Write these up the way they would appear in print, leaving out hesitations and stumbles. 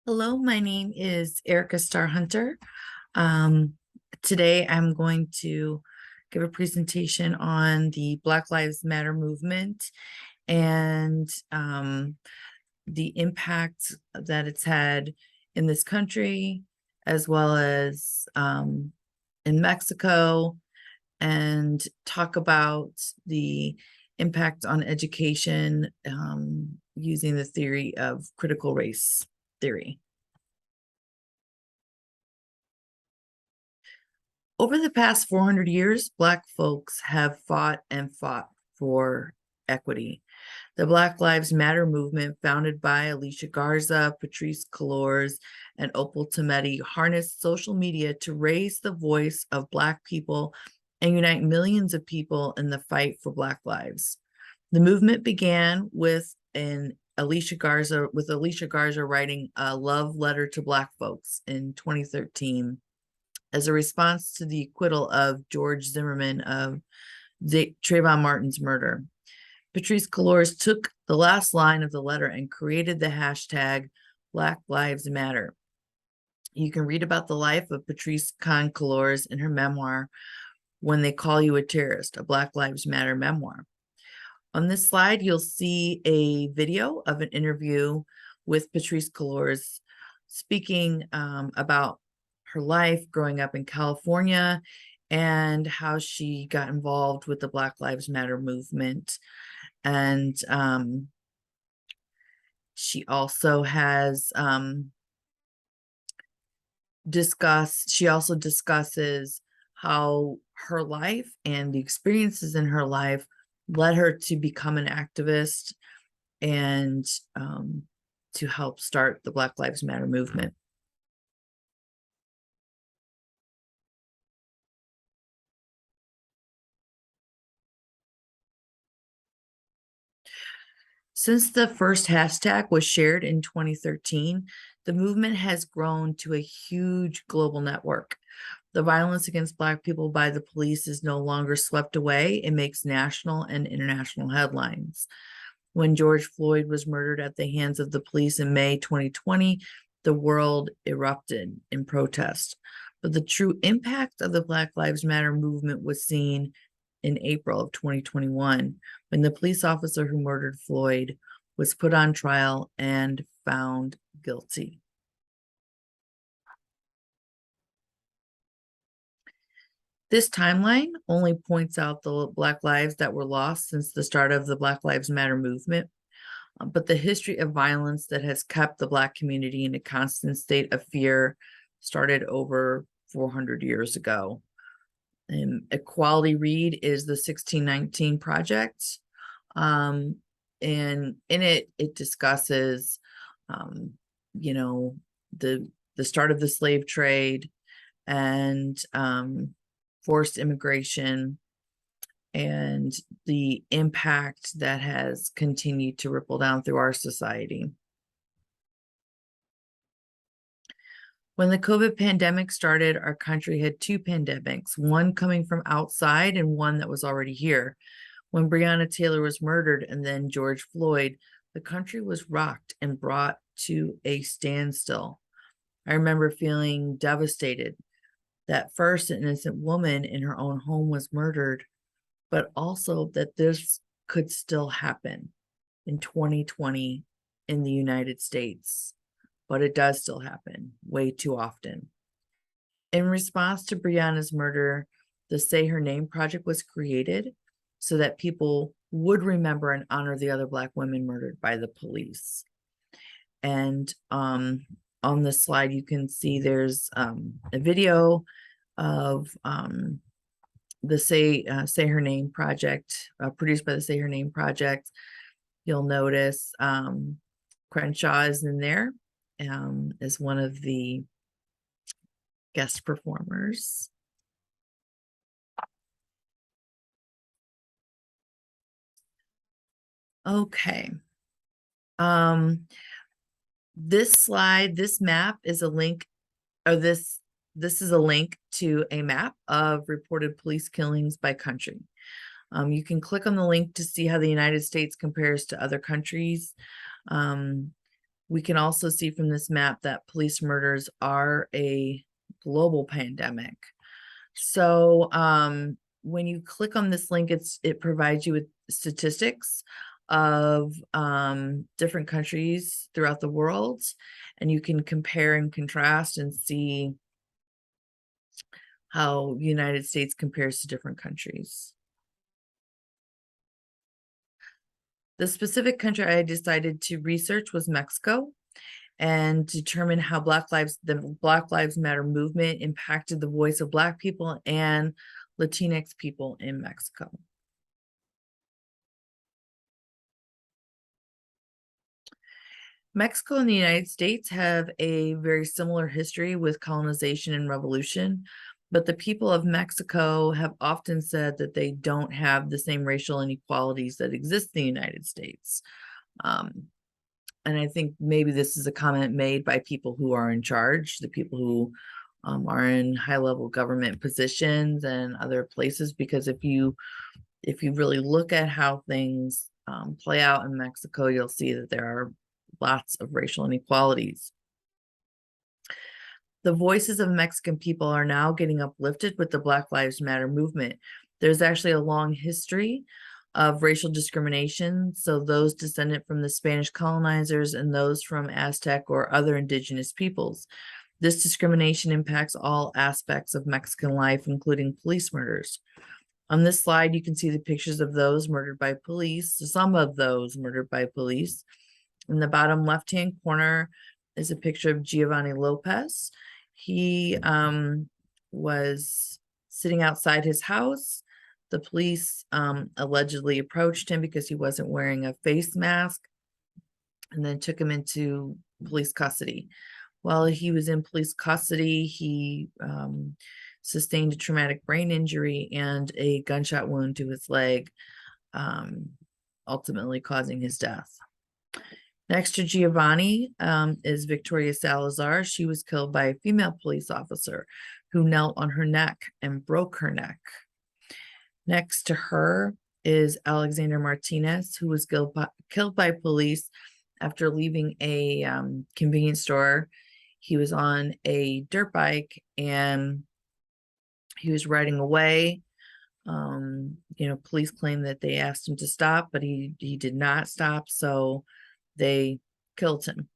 Hello, my name is ErikaStarrHunter. Um, Today I'm going to give a presentation on the Black Lives Matter movement and the impact that it's had in this country, as well as in Mexico, and talk about the impact on education using the theory of critical race theory. Over the past 400 years, Black folks have fought and fought for equity. The Black Lives Matter movement, founded by Alicia Garza, Patrisse Cullors, and Opal Tometi, harnessed social media to raise the voice of Black people and unite millions of people in the fight for Black lives. The movement began with Alicia Garza writing a love letter to Black folks in 2013 as a response to the acquittal of George Zimmerman of Trayvon Martin's murder. Patrisse Cullors took the last line of the letter and created the hashtag Black Lives Matter. You can read about the life of Patrisse Cullors in her memoir, When They Call You a Terrorist, a Black Lives Matter memoir. On this slide, you'll see a video of an interview with Patrisse Cullors speaking about her life growing up in California and how she got involved with the Black Lives Matter movement. And she also has discusses how her life and the experiences in her life led her to become an activist and to help start the Black Lives Matter movement. Since the first hashtag was shared in 2013, the movement has grown to a huge global network. The violence against Black people by the police is no longer swept away. It makes national and international headlines. When George Floyd was murdered at the hands of the police in May 2020, the world erupted in protest. But the true impact of the Black Lives Matter movement was seen in April of 2021, when the police officer who murdered Floyd was put on trial and found guilty. This timeline only points out the Black lives that were lost since the start of the Black Lives Matter movement, but the history of violence that has kept the Black community in a constant state of fear started over 400 years ago. Equality Read is the 1619 Project, and in it discusses, the start of the slave trade and forced immigration and the impact that has continued to ripple down through our society. When the COVID pandemic started, our country had two pandemics, one coming from outside and one that was already here. When Breonna Taylor was murdered and then George Floyd, the country was rocked and brought to a standstill. I remember feeling devastated that first an innocent woman in her own home was murdered, but also that this could still happen in 2020 in the United States. But it does still happen way too often. In response to Breonna's murder, the Say Her Name Project was created so that people would remember and honor the other Black women murdered by the police. And on this slide, you can see there's a video of the Say Her Name Project, produced by the Say Her Name Project. You'll notice Crenshaw is in there as one of the guest performers. Okay. This slide, this map is a link, or this is a link to a map of reported police killings by country. You can click on the link to see how the United States compares to other countries. We can also see from this map that police murders are a global pandemic. So when you click on this link, it provides you with statistics of different countries throughout the world, and you can compare and contrast and see how the United States compares to different countries. The specific country I decided to research was Mexico and determine how the Black Lives Matter movement impacted the voice of Black people and Latinx people in Mexico. Mexico and the United States have a very similar history with colonization and revolution, but the people of Mexico have often said that they don't have the same racial inequalities that exist in the United States. And I think maybe this is a comment made by people who are in charge, the people who are in high-level government positions and other places, because if you really look at how things play out in Mexico, you'll see that there are lots of racial inequalities. The voices of Mexican people are now getting uplifted with the Black Lives Matter movement. There's actually a long history of racial discrimination. So those descendant from the Spanish colonizers and those from Aztec or other indigenous peoples. This discrimination impacts all aspects of Mexican life, including police murders. On this slide, you can see the pictures of those murdered by police, some of those murdered by police. In the bottom left-hand corner is a picture of Giovanni Lopez. He was sitting outside his house. The police allegedly approached him because he wasn't wearing a face mask and then took him into police custody. While he was in police custody, he sustained a traumatic brain injury and a gunshot wound to his leg, ultimately causing his death. Next to Giovanni is Victoria Salazar. She was killed by a female police officer who knelt on her neck and broke her neck. Next to her is Alexander Martinez, who was killed by police after leaving a convenience store. He was on a dirt bike and he was riding away. Police claim that they asked him to stop, but he did not stop, so they killed him.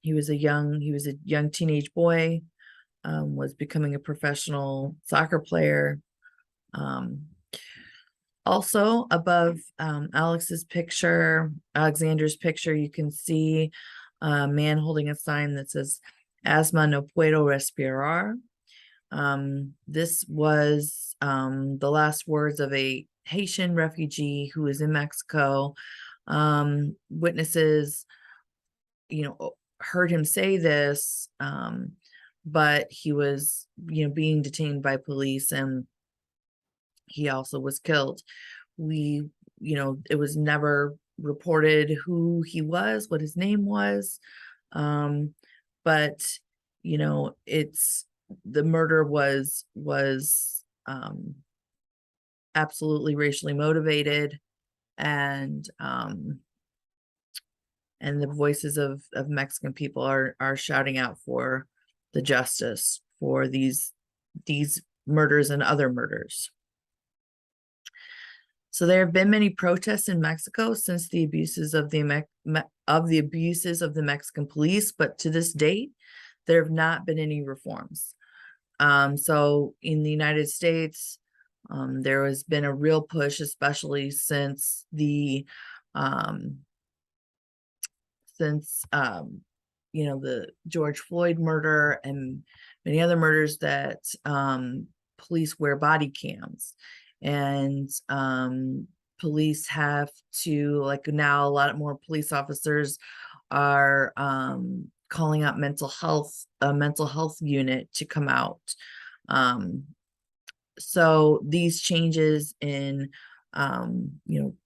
He was a young teenage boy, was becoming a professional soccer player. Also above Alexander's picture, you can see a man holding a sign that says, "Asma no puedo respirar." This was the last words of a Haitian refugee who was in Mexico. Witnesses, heard him say this, but he was, being detained by police, and he also was killed. It was never reported who he was, what his name was, but the murder was absolutely racially motivated, and the voices of Mexican people are shouting out for the justice for these murders and other murders. So there have been many protests in Mexico since the abuses of the Mexican police, but to this date, there have not been any reforms. So in the United States, there has been a real push, especially since the George Floyd murder and many other murders, that police wear body cams, and police have to, like, now a lot more police officers are calling out a mental health unit to come out. So these changes in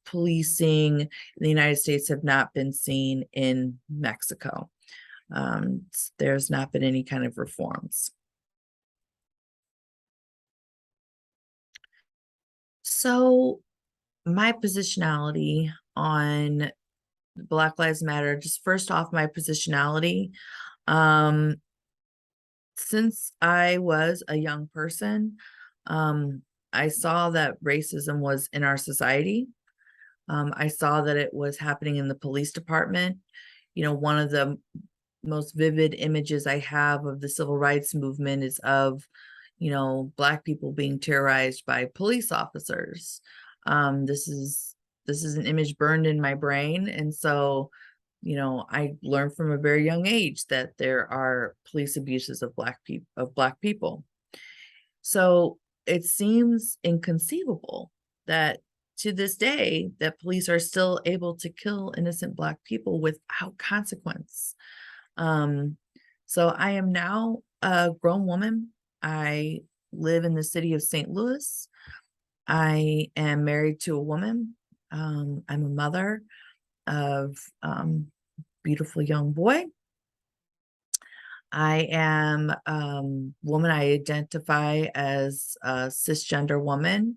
policing in the United States have not been seen in Mexico. There's not been any kind of reforms. So my positionality on Black Lives Matter. Just first off, my positionality. Um, since I was a young person, um, I saw that racism was in our society. I saw that it was happening in the police department. You know, one of the most vivid images I have of the civil rights movement is of, you know, Black people being terrorized by police officers. This is an image burned in my brain, and so, you know, I learned from a very young age that there are police abuses of Black people. So it seems inconceivable that to this day that police are still able to kill innocent Black people without consequence. Um, so I am now a grown woman. I live in the city of St. Louis. I am married to a woman. I'm a mother of beautiful young boy. I am woman. I identify as a cisgender woman.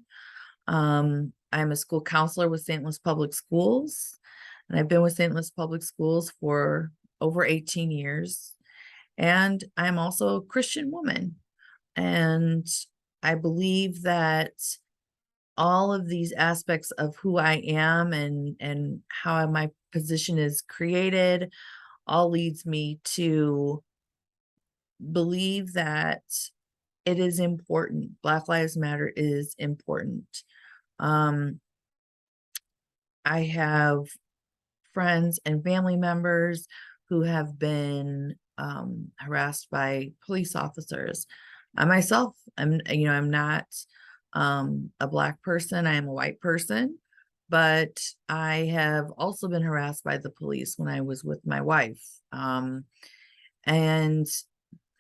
I'm a school counselor with St. Louis Public Schools, and I've been with St. Louis Public Schools for over 18 years. And I'm also a Christian woman. And I believe that all of these aspects of who I am and how my position is created all leads me to believe that it is important. Black Lives Matter is important. Um, I have friends and family members who have been harassed by police officers. I myself, I'm not a Black person. I am a white person, but I have also been harassed by the police when I was with my wife. And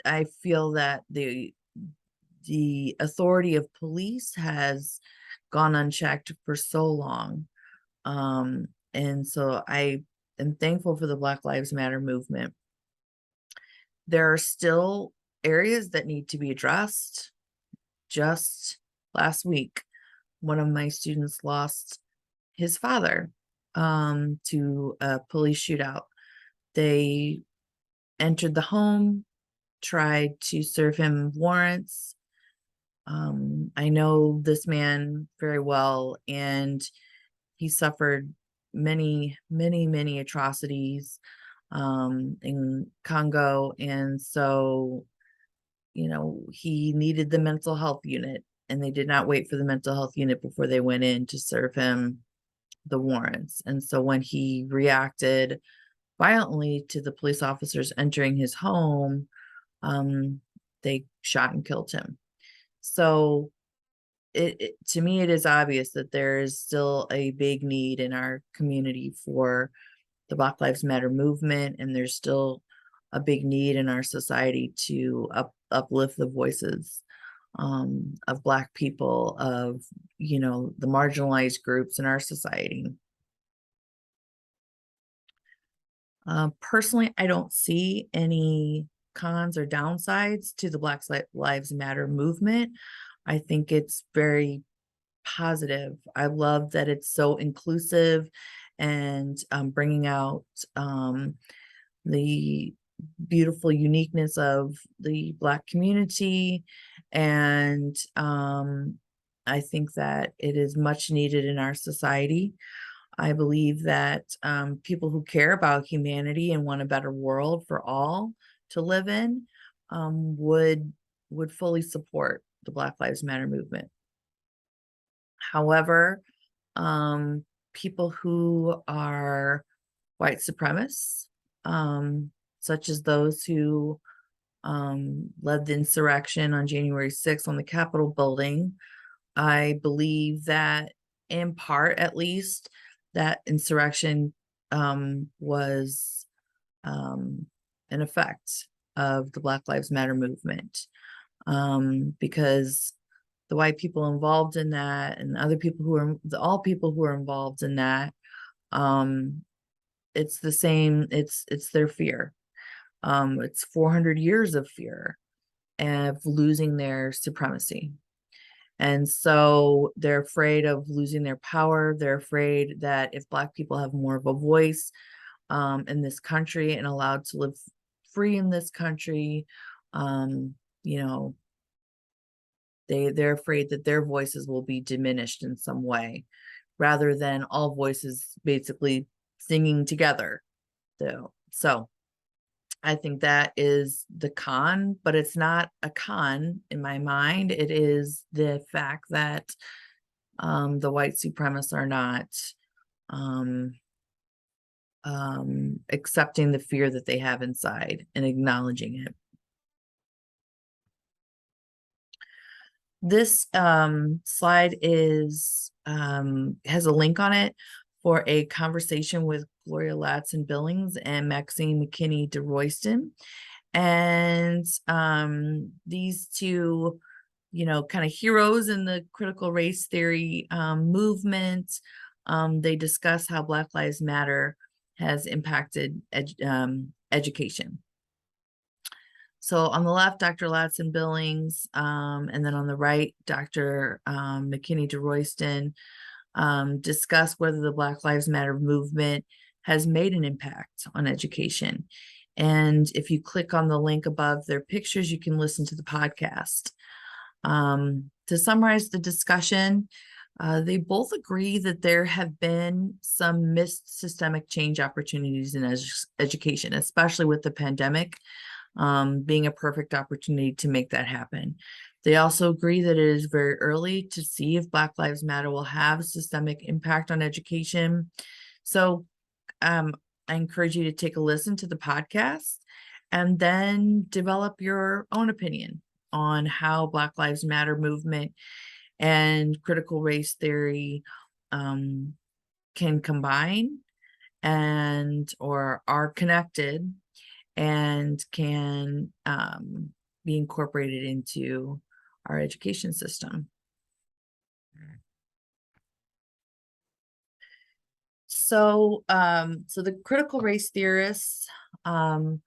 I feel that the authority of police has gone unchecked for so long. And so I am thankful for the Black Lives Matter movement. There are still areas that need to be addressed. Just last week, one of my students lost his father to a police shootout. They entered the home, tried to serve him warrants. I know this man very well, and he suffered many atrocities in Congo. And so, you know, he needed the mental health unit, and they did not wait for the mental health unit before they went in to serve him the warrants. And so when he reacted violently to the police officers entering his home, they shot and killed him. So to me, it is obvious that there is still a big need in our community for the Black Lives Matter movement, and there's still a big need in our society to uplift the voices of Black people, of, you know, the marginalized groups in our society. Personally, I don't see any cons or downsides to the Black Lives Matter movement. I think it's very positive. I love that it's so inclusive and bringing out the beautiful uniqueness of the Black community. And I think that it is much needed in our society. I believe that people who care about humanity and want a better world for all to live in would fully support the Black Lives Matter movement. However, people who are white supremacists, such as those who led the insurrection on January 6th on the Capitol building, I believe that in part, at least, that insurrection was an effect of the Black Lives Matter movement, because the white people involved in that and other people who are all people who are involved in that, it's the same, it's their fear. It's 400 years of fear of losing their supremacy. And so they're afraid of losing their power. They're afraid that if Black people have more of a voice in this country and allowed to live free in this country, you know, they're afraid that their voices will be diminished in some way, rather than all voices basically singing together. So I think that is the con, but it's not a con in my mind. It is the fact that the white supremacists are not um, accepting the fear that they have inside and acknowledging it. This slide has a link on it for a conversation with Gloria Ladson-Billings and Maxine McKinney de Royston. And these two, kind of heroes in the critical race theory movement, they discuss how Black Lives Matter has impacted education. So on the left, Dr. Ladson-Billings, and then on the right, Dr. McKinney de Royston discuss whether the Black Lives Matter movement has made an impact on education. And if you click on the link above their pictures, you can listen to the podcast. To summarize the discussion, they both agree that there have been some missed systemic change opportunities in education, especially with the pandemic being a perfect opportunity to make that happen. They also agree that it is very early to see if Black Lives Matter will have a systemic impact on education. So I encourage you to take a listen to the podcast and then develop your own opinion on how Black Lives Matter movement and critical race theory can combine or are connected and can be incorporated into our education system. So the critical race theorists, Dr.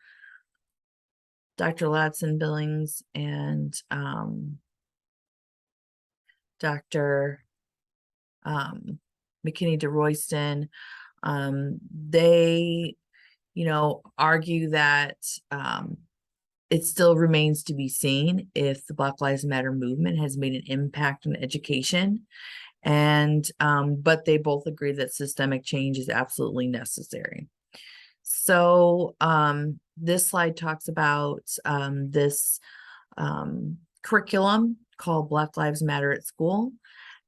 Ladson-Billings and Dr. McKinney de Royston, they argue that it still remains to be seen if the Black Lives Matter movement has made an impact on education. And but they both agree that systemic change is absolutely necessary. So this slide talks about this curriculum called Black Lives Matter at School.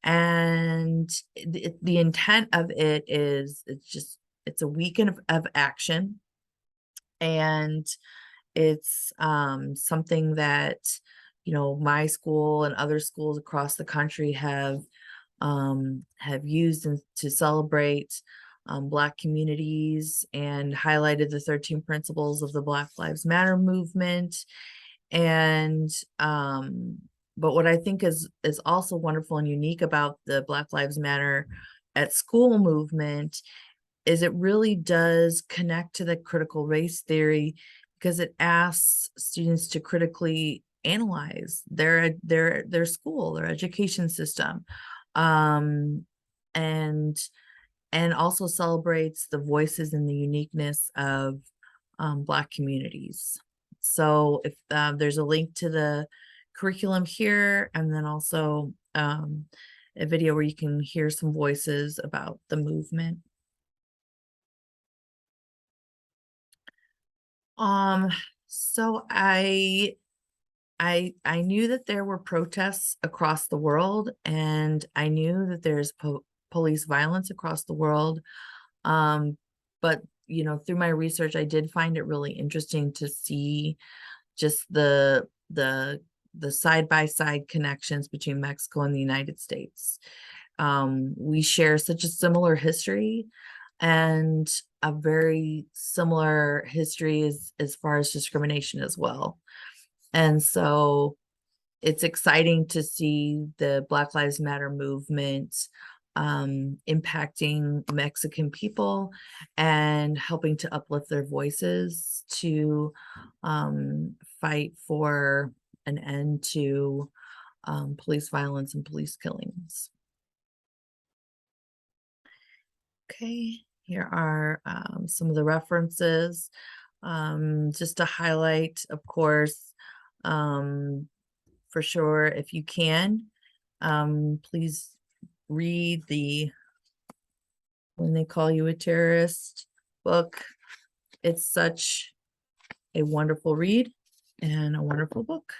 And the intent of it is it's a weekend of action, and it's something that my school and other schools across the country have used to celebrate Black communities and highlighted the 13 principles of the Black Lives Matter movement. And but what I think is also wonderful and unique about the Black Lives Matter at School movement is it really does connect to the critical race theory, because it asks students to critically analyze their school, their education system, and also celebrates the voices and the uniqueness of Black communities. So if there's a link to the curriculum here, and then also a video where you can hear some voices about the movement. So I knew that there were protests across the world, and I knew that there's police violence across the world. But through my research, I did find it really interesting to see just the side-by-side connections between Mexico and the United States. We share such a similar history and a very similar history as far as discrimination as well. And so it's exciting to see the Black Lives Matter movement impacting Mexican people and helping to uplift their voices to fight for an end to police violence and police killings. Okay, here are some of the references. Just to highlight, of course, for sure, if you can, please read the When They Call You a Terrorist book. It's such a wonderful read and a wonderful book.